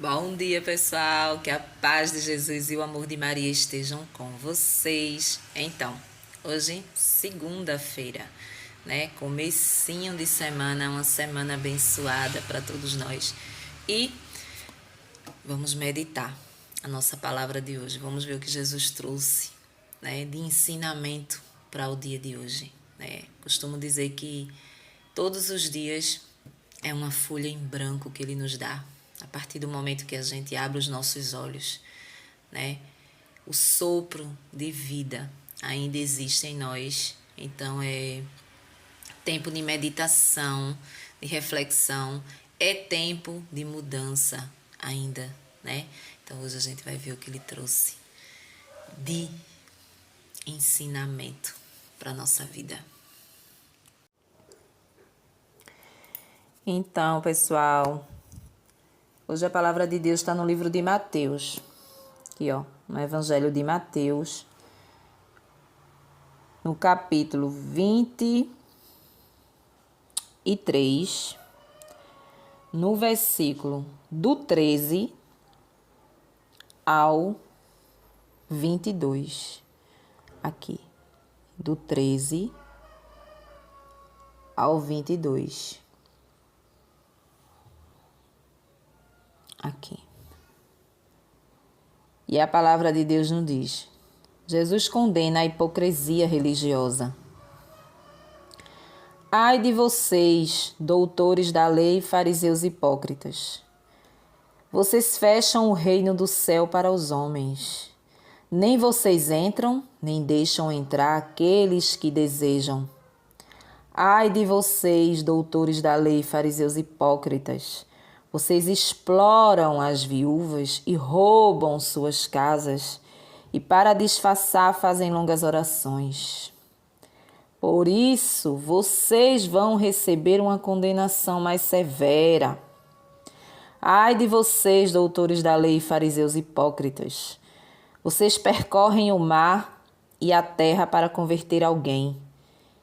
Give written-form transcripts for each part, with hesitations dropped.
Bom dia, pessoal. Que a paz de Jesus e o amor de Maria estejam com vocês. Então, hoje, segunda-feira, né? Comecinho de semana, uma semana abençoada para todos nós. E vamos meditar a nossa palavra de hoje. Vamos ver o que Jesus trouxe, né? De ensinamento para o dia de hoje, né? Costumo dizer que todos os dias é uma folha em branco que ele nos dá. A partir do momento que a gente abre os nossos olhos, né? O sopro de vida ainda existe em nós. Então é tempo de meditação, de reflexão, é tempo de mudança ainda, né? Então hoje a gente vai ver o que ele trouxe de ensinamento para a nossa vida. Então, pessoal, hoje a palavra de Deus está no livro de Mateus. Aqui, ó, no Evangelho de Mateus, no capítulo 23, no versículo do 13 ao 22. Aqui, do 13 ao 22. Aqui. E a palavra de Deus nos diz: Jesus condena a hipocrisia religiosa. Ai de vocês, doutores da lei, fariseus hipócritas! Vocês fecham o reino do céu para os homens. Nem vocês entram, nem deixam entrar aqueles que desejam. Ai de vocês, doutores da lei, fariseus hipócritas! Vocês exploram as viúvas e roubam suas casas, e para disfarçar fazem longas orações. Por isso, vocês vão receber uma condenação mais severa. Ai de vocês, doutores da lei, fariseus hipócritas! Vocês percorrem o mar e a terra para converter alguém,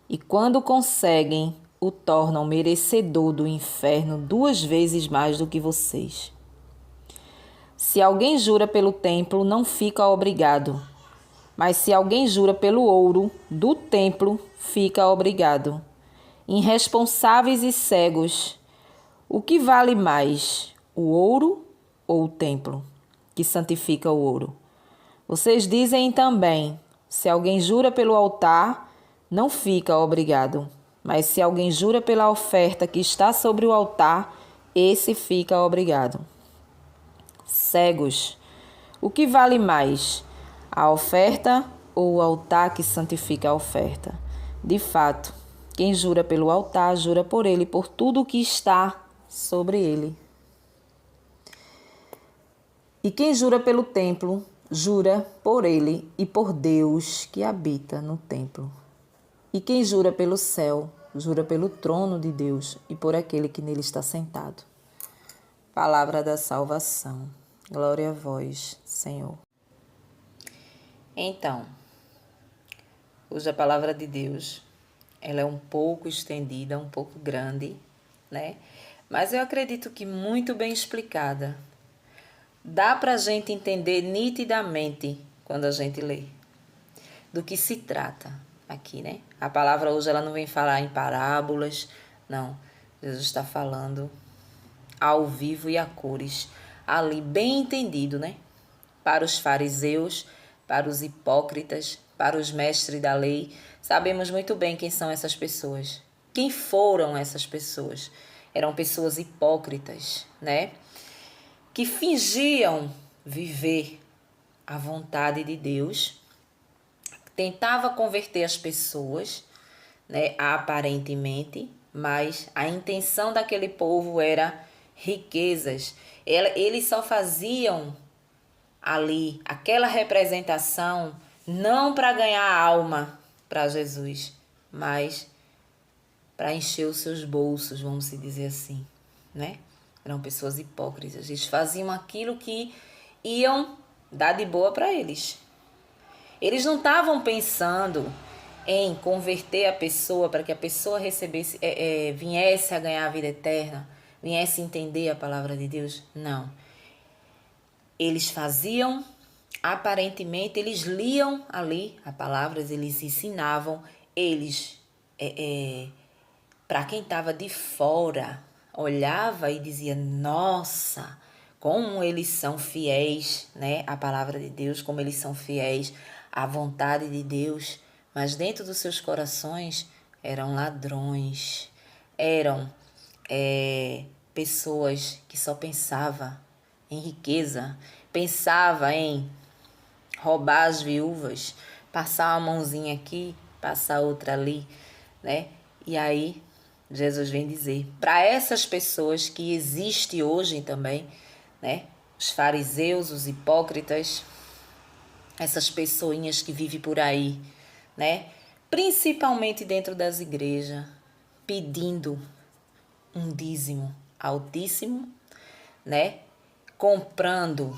e quando conseguem, o tornam merecedor do inferno 2 vezes mais do que vocês. Se alguém jura pelo templo, não fica obrigado. Mas se alguém jura pelo ouro do templo, fica obrigado. Irresponsáveis e cegos, o que vale mais, o ouro ou o templo, que santifica o ouro? Vocês dizem também, se alguém jura pelo altar, não fica obrigado. Mas se alguém jura pela oferta que está sobre o altar, esse fica obrigado. Cegos, o que vale mais, a oferta ou o altar que santifica a oferta? De fato, quem jura pelo altar, jura por ele, por tudo o que está sobre ele. E quem jura pelo templo, jura por ele e por Deus que habita no templo. E quem jura pelo céu, jura pelo trono de Deus e por aquele que nele está sentado. Palavra da salvação. Glória a vós, Senhor. Então, hoje a palavra de Deus, ela é um pouco estendida, um pouco grande, né? Mas eu acredito que muito bem explicada. Dá para a gente entender nitidamente quando a gente lê do que se trata aqui, né? A palavra hoje ela não vem falar em parábolas, não. Jesus está falando ao vivo e a cores, ali bem entendido, né? Para os fariseus, para os hipócritas, para os mestres da lei. Sabemos muito bem quem são essas pessoas. Quem foram essas pessoas? Eram pessoas hipócritas, né? Que fingiam viver a vontade de Deus, tentava converter as pessoas, né, aparentemente, mas a intenção daquele povo era riquezas. Eles só faziam ali aquela representação não para ganhar alma para Jesus, mas para encher os seus bolsos, vamos se dizer assim, né? Eram pessoas hipócritas. Eles faziam aquilo que iam dar de boa para eles. Eles não estavam pensando em converter a pessoa para que a pessoa recebesse, viesse a ganhar a vida eterna, viesse a entender a palavra de Deus. Não. Eles faziam, aparentemente, eles liam ali as palavras, eles ensinavam, eles, para quem estava de fora, olhava e dizia, nossa, como eles são fiéis, né, à palavra de Deus, como eles são fiéis à vontade de Deus, mas dentro dos seus corações eram ladrões, eram pessoas que só pensavam em riqueza, pensava em roubar as viúvas, passar uma mãozinha aqui, passar outra ali, né? E aí Jesus vem dizer para essas pessoas que existe hoje também, né? Os fariseus, os hipócritas, essas pessoinhas que vivem por aí, né? Principalmente dentro das igrejas, pedindo um dízimo altíssimo, né? Comprando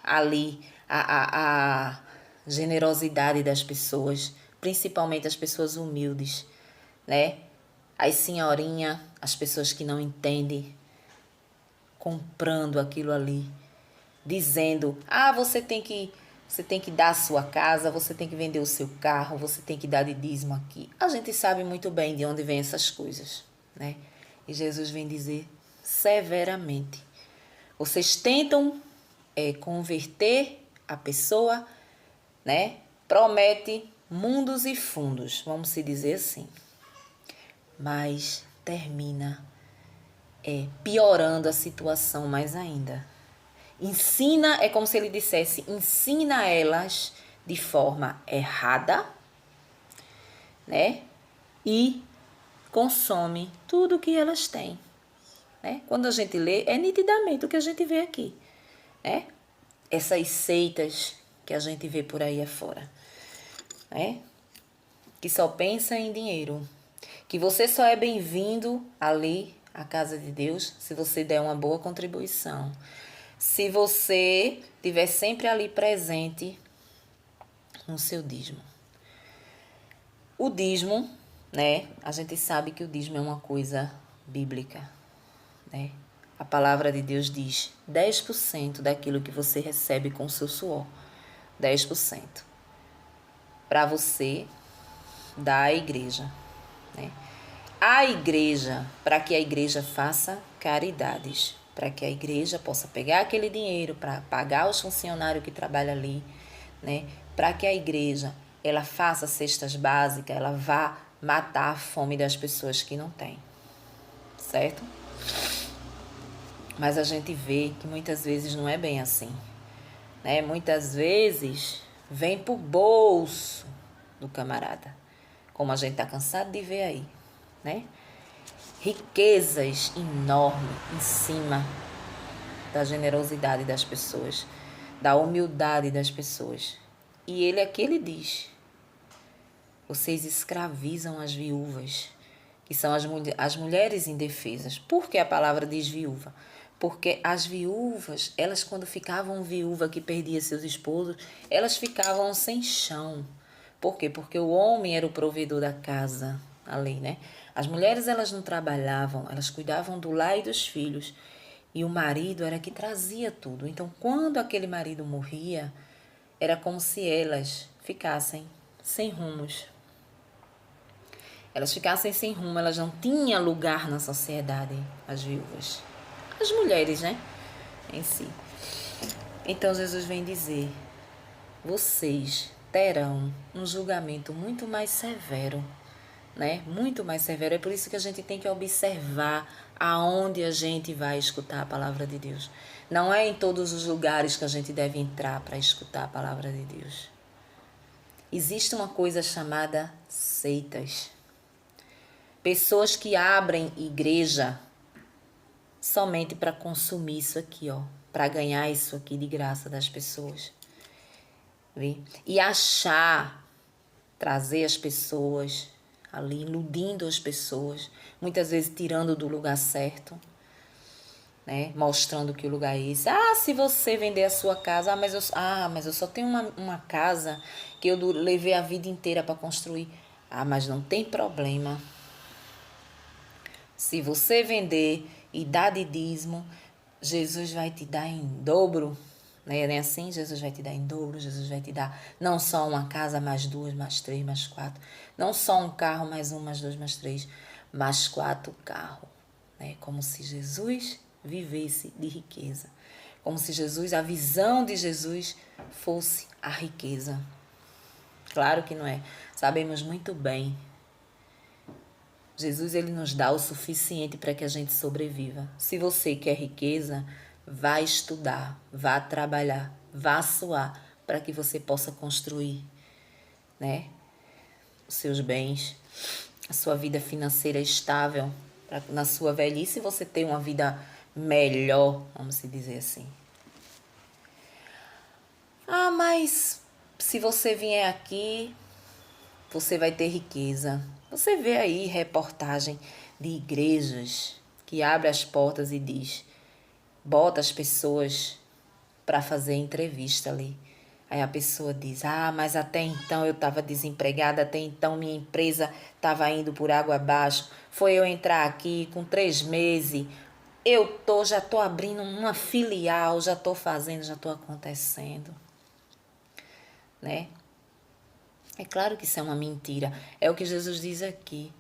ali a generosidade das pessoas, principalmente as pessoas humildes, né? As senhorinhas, as pessoas que não entendem, comprando aquilo ali, dizendo, você tem que dar a sua casa, você tem que vender o seu carro, você tem que dar de dízimo aqui. A gente sabe muito bem de onde vem essas coisas, né? E Jesus vem dizer severamente, vocês tentam converter a pessoa, né? Promete mundos e fundos, vamos se dizer assim. Mas termina piorando a situação mais ainda. Ensina, é como se ele dissesse, ensina elas de forma errada, né? E consome tudo que elas têm, né? Quando a gente lê, é nitidamente o que a gente vê aqui, né? Essas seitas que a gente vê por aí afora, né? Que só pensa em dinheiro, que você só é bem-vindo ali à casa de Deus se você der uma boa contribuição, se você estiver sempre ali presente no seu dízimo. O dízimo, né? A gente sabe que o dízimo é uma coisa bíblica, né? A palavra de Deus diz 10% daquilo que você recebe com o seu suor. 10% para você dar à igreja, né? A igreja, para que a igreja faça caridades, para que a igreja possa pegar aquele dinheiro para pagar os funcionários que trabalham ali, né? Para que a igreja ela faça cestas básicas, ela vá matar a fome das pessoas que não têm, certo? Mas a gente vê que muitas vezes não é bem assim, né? Muitas vezes vem por bolso do camarada, como a gente está cansado de ver aí, né? Riquezas enormes em cima da generosidade das pessoas, da humildade das pessoas. E ele diz, vocês escravizam as viúvas, que são as mulheres indefesas. Por que a palavra diz viúva? Porque as viúvas, elas quando ficavam viúva que perdia seus esposos, elas ficavam sem chão. Por quê? Porque o homem era o provedor da casa, a lei, né? As mulheres, elas não trabalhavam, elas cuidavam do lar e dos filhos. E o marido era que trazia tudo. Então, quando aquele marido morria, era como se elas ficassem sem rumos. Elas ficassem sem rumo, elas não tinham lugar na sociedade, as viúvas. As mulheres, né? Em si. Então, Jesus vem dizer, vocês terão um julgamento muito mais severo, né? Muito mais severo. É por isso que a gente tem que observar aonde a gente vai escutar a palavra de Deus. Não é em todos os lugares que a gente deve entrar para escutar a palavra de Deus. Existe uma coisa chamada seitas. Pessoas que abrem igreja somente para consumir isso aqui, ó, para ganhar isso aqui de graça das pessoas. Vê? E trazer as pessoas ali, iludindo as pessoas, muitas vezes tirando do lugar certo, né? Mostrando que o lugar é esse. Se você vender a sua casa, mas eu só tenho uma casa que eu levei a vida inteira para construir. Mas não tem problema. Se você vender e dar de dízimo, Jesus vai te dar em dobro, Né? Nem assim, Jesus vai te dar em dobro, Jesus vai te dar não só uma casa, mais duas, mais três, mais quatro. Não só um carro, mais um, mais dois, mais três, mais quatro carros. Né? Como se Jesus vivesse de riqueza. Como se Jesus, a visão de Jesus fosse a riqueza. Claro que não é. Sabemos muito bem. Jesus, ele nos dá o suficiente para que a gente sobreviva. Se você quer riqueza, vá estudar, vá trabalhar, vá suar para que você possa construir, né, os seus bens, a sua vida financeira estável, para na sua velhice você ter uma vida melhor, vamos dizer assim. Ah, mas se você vier aqui, você vai ter riqueza. Você vê aí reportagem de igrejas que abre as portas e diz, bota as pessoas para fazer entrevista ali. Aí a pessoa diz, mas até então eu estava desempregada, até então minha empresa estava indo por água abaixo. Foi eu entrar aqui com 3 meses, já estou abrindo uma filial, já estou fazendo, já estou acontecendo. Né? É claro que isso é uma mentira. É o que Jesus diz aqui.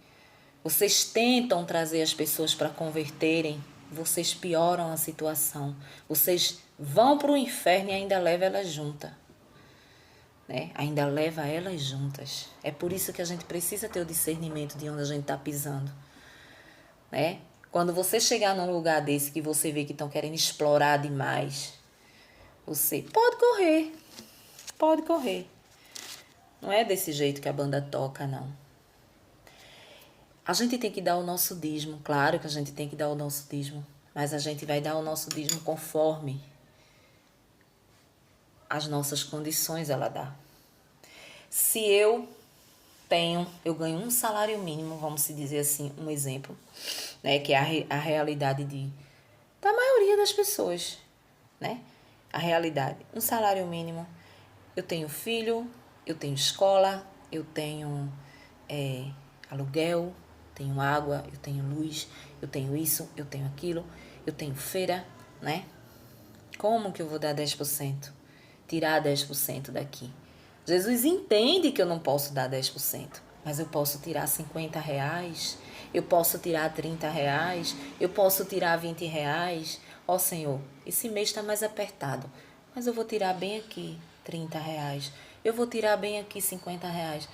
Vocês tentam trazer as pessoas para converterem, vocês pioram a situação. Vocês vão para o inferno e ainda levam elas juntas. Né? Ainda leva elas juntas. É por isso que a gente precisa ter o discernimento de onde a gente está pisando. Né? Quando você chegar num lugar desse que você vê que estão querendo explorar demais, você pode correr. Pode correr. Não é desse jeito que a banda toca, não. A gente tem que dar o nosso dízimo, claro que a gente tem que dar o nosso dízimo, mas a gente vai dar o nosso dízimo conforme as nossas condições ela dá. Se eu ganho um salário mínimo, vamos dizer assim, um exemplo, né, que é a realidade da maioria das pessoas, né? A realidade, um salário mínimo, eu tenho filho, eu tenho escola, eu tenho aluguel, tenho água, eu tenho luz, eu tenho isso, eu tenho aquilo, eu tenho feira, né? Como que eu vou dar 10%? Tirar 10% daqui? Jesus entende que eu não posso dar 10%, mas eu posso tirar R$50, eu posso tirar R$30, eu posso tirar R$20. Ó Senhor, esse mês está mais apertado, mas eu vou tirar bem aqui R$30, eu vou tirar bem aqui R$50.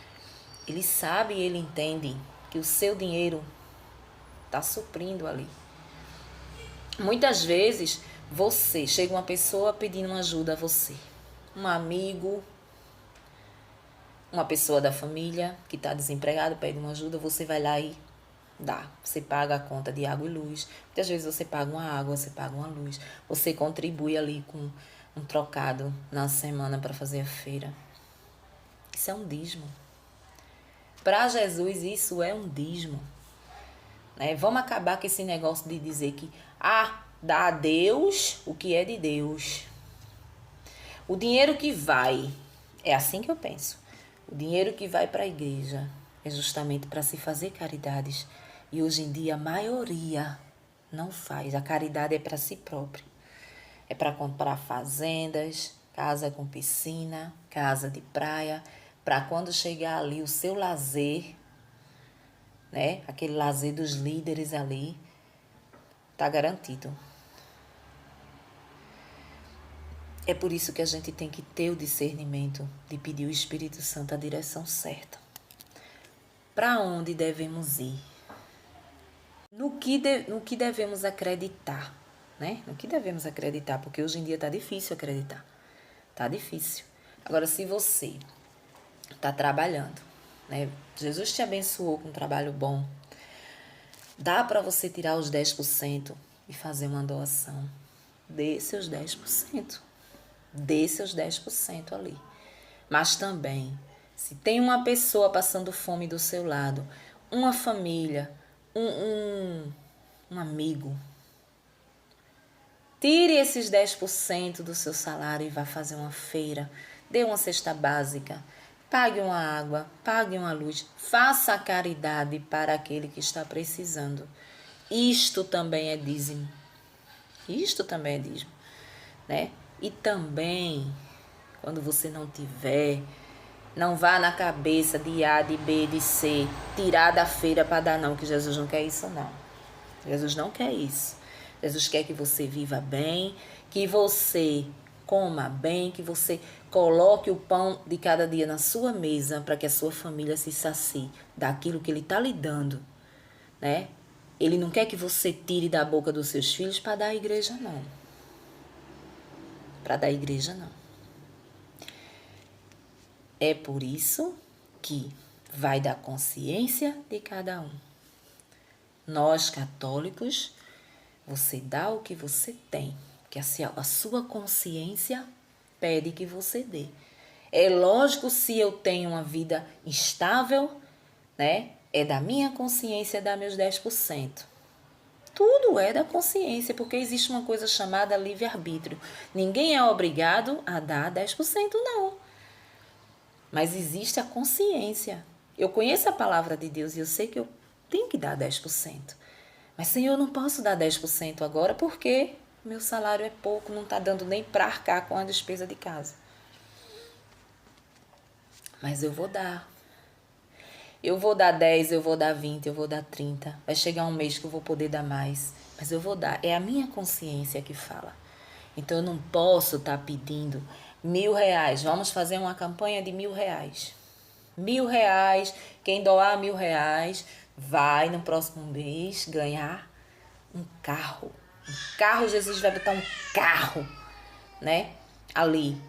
Ele sabe e ele entende que o seu dinheiro está suprindo ali. Muitas vezes chega uma pessoa pedindo ajuda a você, um amigo, uma pessoa da família que está desempregado, pede uma ajuda, você vai lá e dá. Você paga a conta de água e luz. Muitas vezes você paga uma água, você paga uma luz. Você contribui ali com um trocado na semana para fazer a feira. Isso é um dízimo. Para Jesus, isso é um dízimo. Né? Vamos acabar com esse negócio de dizer que dá a Deus o que é de Deus. O dinheiro que vai, é assim que eu penso. O dinheiro que vai para a igreja é justamente para se fazer caridades. E hoje em dia a maioria não faz. A caridade é para si próprio. É para comprar fazendas, casa com piscina, casa de praia, para quando chegar ali o seu lazer, né? Aquele lazer dos líderes ali, tá garantido. É por isso que a gente tem que ter o discernimento de pedir o Espírito Santo a direção certa. Para onde devemos ir? No que devemos acreditar, né? No que devemos acreditar, porque hoje em dia tá difícil acreditar. Tá difícil. Agora, se você tá trabalhando, né? Jesus te abençoou com um trabalho bom. Dá para você tirar os 10% e fazer uma doação. Dê seus 10%. Dê seus 10% ali. Mas também, se tem uma pessoa passando fome do seu lado, uma família, um amigo, tire esses 10% do seu salário e vá fazer uma feira. Dê uma cesta básica. Pague uma água, pague uma luz. Faça a caridade para aquele que está precisando. Isto também é dízimo. Isto também é dízimo. Né? E também, quando você não tiver, não vá na cabeça de A, de B, de C, tirar da feira para dar não, que Jesus não quer isso não. Jesus não quer isso. Jesus quer que você viva bem, que você coma bem, que você coloque o pão de cada dia na sua mesa para que a sua família se sacie daquilo que Ele está lhe dando, né? Ele não quer que você tire da boca dos seus filhos para dar à igreja, não. Para dar à igreja, não. É por isso que vai da consciência de cada um. Nós, católicos, você dá o que você tem, que a sua consciência pede que você dê. É lógico, se eu tenho uma vida estável, né? É da minha consciência dar meus 10%. Tudo é da consciência, porque existe uma coisa chamada livre-arbítrio. Ninguém é obrigado a dar 10%, não. Mas existe a consciência. Eu conheço a palavra de Deus e eu sei que eu tenho que dar 10%. Mas, Senhor, eu não posso dar 10% agora porque meu salário é pouco, não está dando nem para arcar com a despesa de casa. Mas eu vou dar. Eu vou dar 10, eu vou dar 20, eu vou dar 30. Vai chegar um mês que eu vou poder dar mais. Mas eu vou dar. É a minha consciência que fala. Então eu não posso estar pedindo R$ 1.000. Vamos fazer uma campanha de R$ 1.000. R$ 1.000. Quem doar R$ 1.000 vai no próximo mês ganhar um carro. Um carro, Jesus vai botar um carro, né? Ali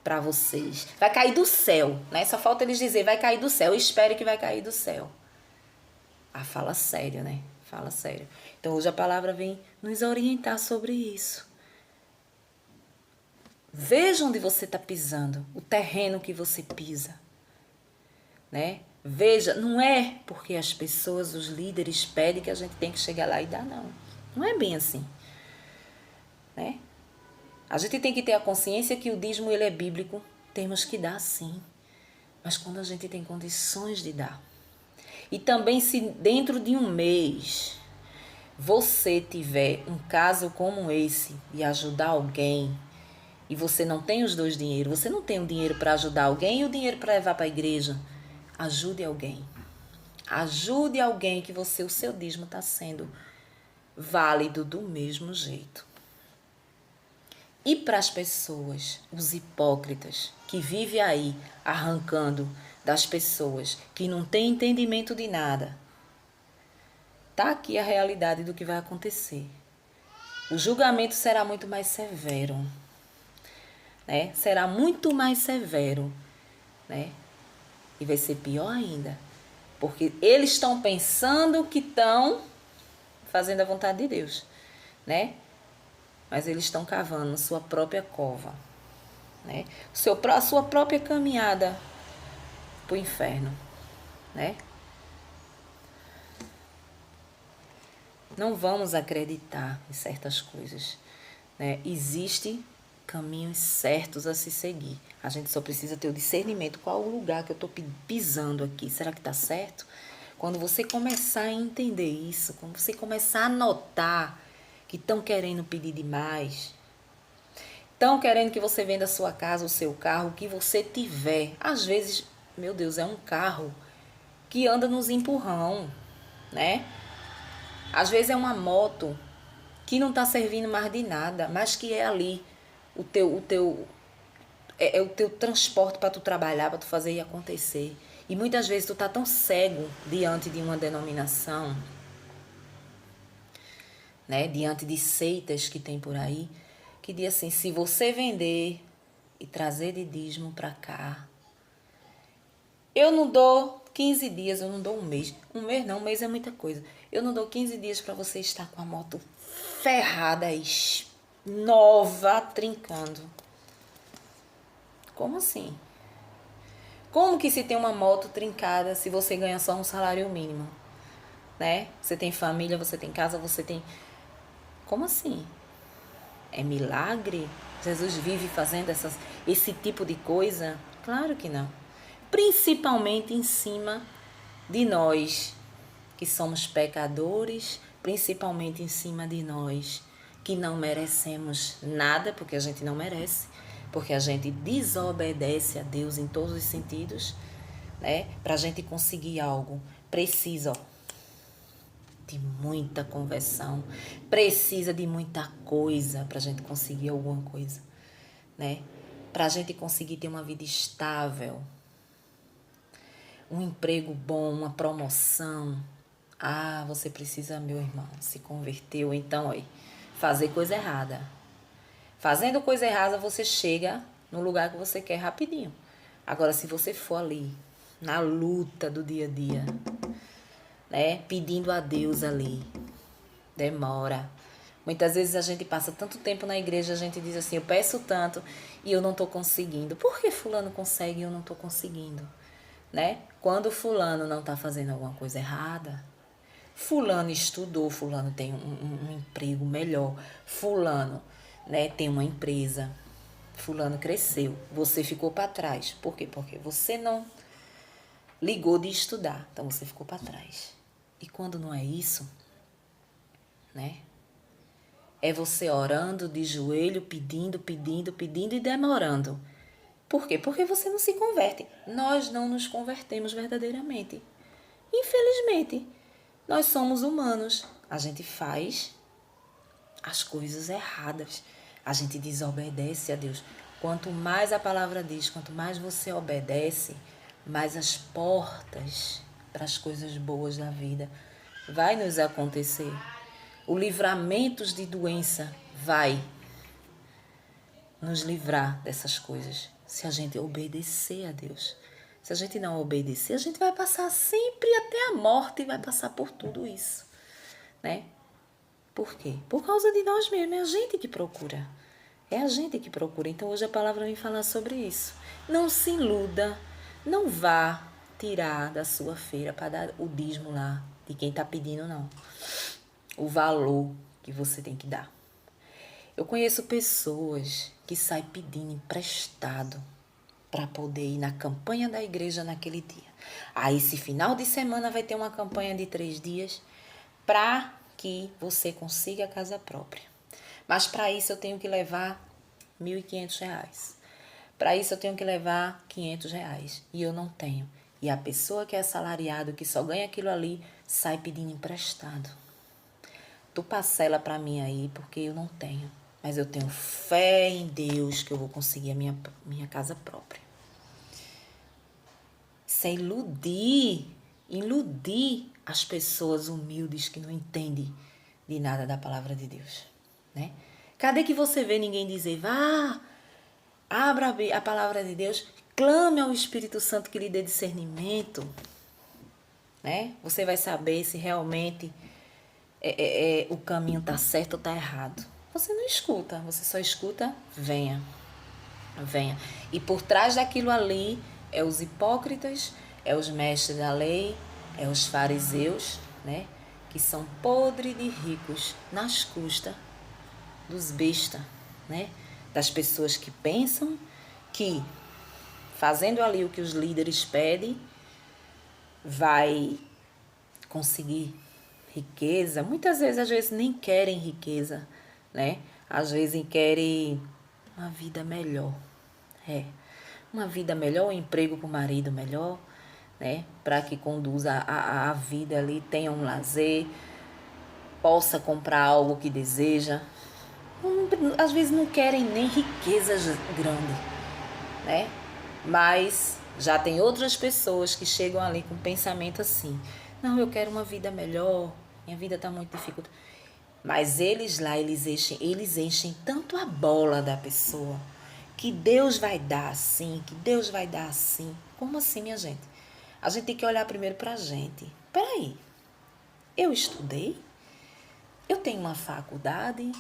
para vocês. Vai cair do céu, né? Só falta eles dizer, vai cair do céu. Eu espero que vai cair do céu. Ah, fala sério, né? Fala sério. Então hoje a palavra vem nos orientar sobre isso. Veja onde você está pisando, o terreno que você pisa, né? Veja, não é porque as pessoas, os líderes pedem que a gente tem que chegar lá e dar, não. Não é bem assim, né? A gente tem que ter a consciência que o dízimo ele é bíblico, temos que dar sim, mas quando a gente tem condições de dar. E também se dentro de um mês você tiver um caso como esse de ajudar alguém e você não tem os dois dinheiros, você não tem o dinheiro para ajudar alguém e o dinheiro para levar para a igreja, ajude alguém. Ajude alguém que o seu dízimo está sendo válido do mesmo jeito. E para as pessoas, os hipócritas, que vivem aí arrancando das pessoas, que não têm entendimento de nada, tá aqui a realidade do que vai acontecer. O julgamento será muito mais severo, né? Será muito mais severo, né? E vai ser pior ainda, porque eles estão pensando que estão fazendo a vontade de Deus, né? Mas eles estão cavando sua própria cova, né? A sua própria caminhada para o inferno, né? Não vamos acreditar em certas coisas, né? Existem caminhos certos a se seguir. A gente só precisa ter o discernimento. Qual o lugar que eu estou pisando aqui? Será que está certo? Quando você começar a entender isso, quando você começar a notar que estão querendo pedir demais, estão querendo que você venda a sua casa, o seu carro, o que você tiver. Às vezes, meu Deus, é um carro que anda nos empurrão, né? Às vezes é uma moto que não está servindo mais de nada, mas que é ali o teu transporte para tu trabalhar, para tu fazer e acontecer. E muitas vezes tu tá tão cego diante de uma denominação, né, diante de seitas que tem por aí, que diz assim, se você vender e trazer de dízimo para cá, eu não dou 15 dias, eu não dou um mês. Um mês não, um mês é muita coisa. Eu não dou 15 dias para você estar com a moto ferrada, nova, trincando. Como assim? Como que se tem uma moto trincada se você ganha só um salário mínimo? Né? Você tem família, você tem casa, você tem... Como assim? É milagre? Jesus vive fazendo esse tipo de coisa? Claro que não. Principalmente em cima de nós, que somos pecadores, principalmente em cima de nós, que não merecemos nada, porque a gente não merece, porque a gente desobedece a Deus em todos os sentidos, né? Para a gente conseguir algo, precisa, de muita conversão, precisa de muita coisa para a gente conseguir alguma coisa, né? Para a gente conseguir ter uma vida estável, um emprego bom, uma promoção. Ah, você precisa, meu irmão, se converter ou então, fazer coisa errada. Fazendo coisa errada, você chega no lugar que você quer rapidinho. Agora, se você for ali, na luta do dia a dia, né, pedindo a Deus ali, demora. Muitas vezes a gente passa tanto tempo na igreja, a gente diz assim, eu peço tanto e eu não estou conseguindo. Por que fulano consegue e eu não estou conseguindo? Né? Quando fulano não está fazendo alguma coisa errada, fulano estudou, fulano tem um emprego melhor, fulano, né, tem uma empresa, fulano cresceu, você ficou para trás. Por quê? Porque você não ligou de estudar, então você ficou para trás. E quando não é isso, né? É você orando de joelho, pedindo, pedindo, pedindo e demorando. Por quê? Porque você não se converte. Nós não nos convertemos verdadeiramente. Infelizmente, nós somos humanos. A gente faz as coisas erradas. A gente desobedece a Deus. Quanto mais a palavra diz, quanto mais você obedece, mais as portas para as coisas boas da vida vai nos acontecer. O livramento de doença vai nos livrar dessas coisas se a gente obedecer a Deus. Se a gente não obedecer, a gente vai passar sempre até a morte e vai passar por tudo isso, né? Por quê? Por causa de nós mesmos, é a gente que procura. É a gente que procura. Então hoje a palavra vem falar sobre isso. Não se iluda, não vá tirar da sua feira para dar o dízimo lá de quem está pedindo, não. O valor que você tem que dar. Eu conheço pessoas que saem pedindo emprestado para poder ir na campanha da igreja naquele dia. Aí esse final de semana vai ter uma campanha de 3 dias para que você consiga a casa própria. Mas para isso eu tenho que levar R$ 1.500. Para isso eu tenho que levar R$ 500. E eu não tenho. E a pessoa que é assalariado, que só ganha aquilo ali, sai pedindo emprestado. Tu parcela para mim aí, porque eu não tenho. Mas eu tenho fé em Deus que eu vou conseguir a minha casa própria. Isso é iludir as pessoas humildes que não entendem de nada da palavra de Deus, né? Cadê que você vê ninguém dizer, vá, abra a palavra de Deus, clame ao Espírito Santo que lhe dê discernimento, né? Você vai saber se realmente o caminho está certo ou está errado. Você não escuta, você só escuta, venha. Venha. E por trás daquilo ali é os hipócritas, é os mestres da lei, é os fariseus, né? Que são podres de ricos nas custas dos bestas, né? Das pessoas que pensam que fazendo ali o que os líderes pedem vai conseguir riqueza. Muitas vezes, às vezes, nem querem riqueza, né? Às vezes querem uma vida melhor. Uma vida melhor, um emprego para o marido melhor, né? Para que conduza a vida ali, tenha um lazer, possa comprar algo que deseja. Às vezes não querem nem riquezas grandes, né? Mas já tem outras pessoas que chegam ali com pensamento assim, não, eu quero uma vida melhor, minha vida está muito dificulta. Mas eles lá, eles enchem tanto a bola da pessoa, que Deus vai dar assim, que Deus vai dar assim. Como assim, minha gente? A gente tem que olhar primeiro pra gente. Peraí, eu estudei? Eu tenho uma faculdade?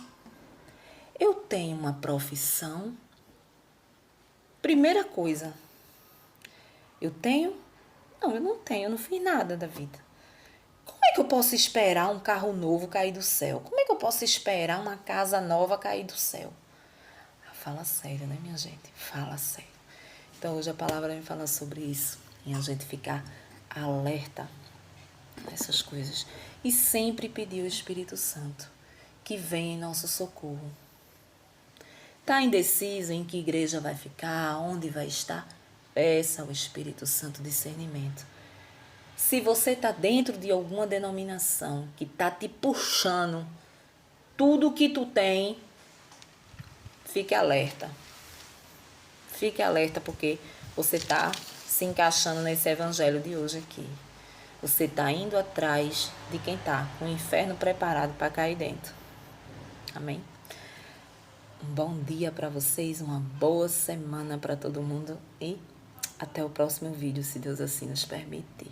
Eu tenho uma profissão? Primeira coisa, eu tenho? Não, eu não tenho, eu não fiz nada da vida. Como é que eu posso esperar um carro novo cair do céu? Como é que eu posso esperar uma casa nova cair do céu? Fala sério, né, minha gente? Fala sério. Então, hoje a palavra me fala sobre isso. E a gente ficar alerta nessas coisas. E sempre pedir ao Espírito Santo que vem em nosso socorro. Está indeciso em que igreja vai ficar, onde vai estar? Peça ao Espírito Santo discernimento. Se você está dentro de alguma denominação que está te puxando tudo que tu tem, fique alerta. Fique alerta porque você está se encaixando nesse evangelho de hoje aqui. Você está indo atrás de quem está com o inferno preparado para cair dentro. Amém? Um bom dia para vocês, uma boa semana para todo mundo e até o próximo vídeo, se Deus assim nos permitir.